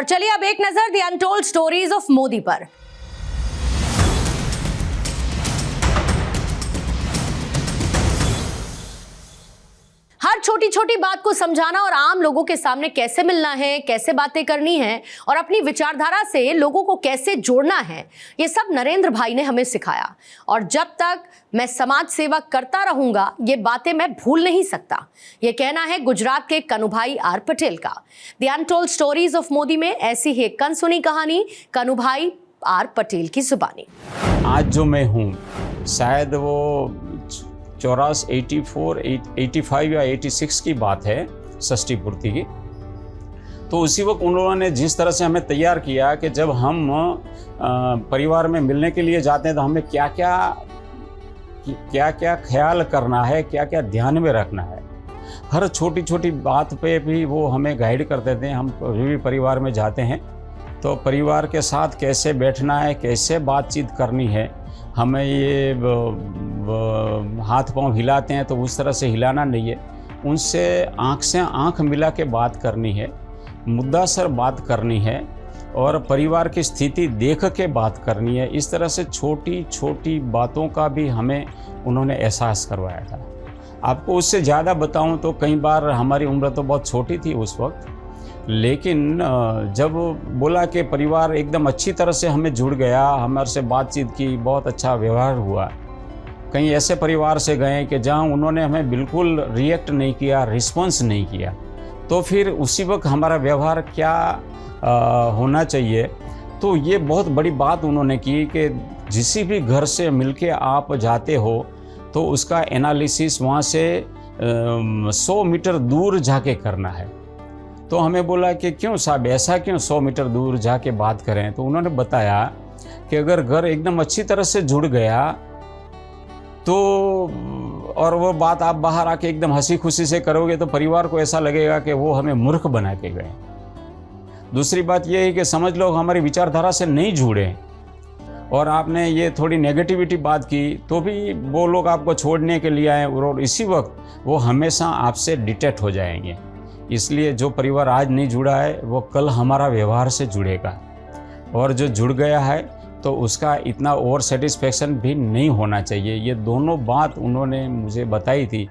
और चलिए अब एक नजर the untold stories of Modi पर। हर छोटी छोटी बात को समझाना और आम लोगों के सामने कैसे मिलना है, कैसे बातें करनी है और अपनी विचारधारा से लोगों को कैसे जोड़ना है, ये सब नरेंद्र भाई ने हमें सिखाया। और जब तक मैं समाज सेवा करता रहूंगा ये बातें मैं भूल नहीं सकता। ये कहना है गुजरात के कनुभाई आर पटेल का। The untold stories of Modi में ऐसी ही एक अनसुनी कहानी कनुभाई आर पटेल की जुबानी। आज जो मैं हूँ शायद वो 84, 85 या 86 की बात है, षष्ठी पूर्ति की। तो उसी वक्त उन्होंने जिस तरह से हमें तैयार किया कि जब हम परिवार में मिलने के लिए जाते हैं तो हमें क्या क्या ख्याल करना है, क्या क्या ध्यान में रखना है, हर छोटी छोटी बात पे भी वो हमें गाइड करते थे। हम कभी भी परिवार में जाते हैं तो परिवार के साथ कैसे बैठना है, कैसे बातचीत करनी है, हमें ये हाथ पांव हिलाते हैं तो उस तरह से हिलाना नहीं है, उनसे आंख मिला के बात करनी है, मुद्दासर बात करनी है और परिवार की स्थिति देख के बात करनी है। इस तरह से छोटी छोटी बातों का भी हमें उन्होंने एहसास करवाया था। आपको उससे ज़्यादा बताऊं तो कई बार हमारी उम्र तो बहुत छोटी थी उस वक्त, लेकिन जब बोला कि परिवार एकदम अच्छी तरह से हमें जुड़ गया, हमारे से बातचीत की, बहुत अच्छा व्यवहार हुआ। कहीं ऐसे परिवार से गए कि जहां उन्होंने हमें बिल्कुल रिएक्ट नहीं किया, रिस्पॉन्स नहीं किया, तो फिर उसी वक्त हमारा व्यवहार क्या होना चाहिए। तो ये बहुत बड़ी बात उन्होंने की कि जिस भी घर से मिलके आप जाते हो तो उसका एनालिसिस वहाँ से 100 मीटर दूर जाके करना है। तो हमें बोला कि क्यों साहब, ऐसा क्यों 100 मीटर दूर जाके बात करें। तो उन्होंने बताया कि अगर घर एकदम अच्छी तरह से जुड़ गया तो, और वो बात आप बाहर आके एकदम हंसी खुशी से करोगे तो परिवार को ऐसा लगेगा कि वो हमें मूर्ख बना के गए। दूसरी बात ये है कि समझ लो हमारी विचारधारा से नहीं जुड़े और आपने ये थोड़ी नेगेटिविटी बात की तो भी वो लोग आपको छोड़ने के लिए आए और इसी वक्त वो हमेशा आपसे डिटैच हो जाएंगे। इसलिए जो परिवार आज नहीं जुड़ा है वो कल हमारा व्यवहार से जुड़ेगा, और जो जुड़ गया है तो उसका इतना ओवर सेटिस्फेक्शन भी नहीं होना चाहिए। ये दोनों बात उन्होंने मुझे बताई थी।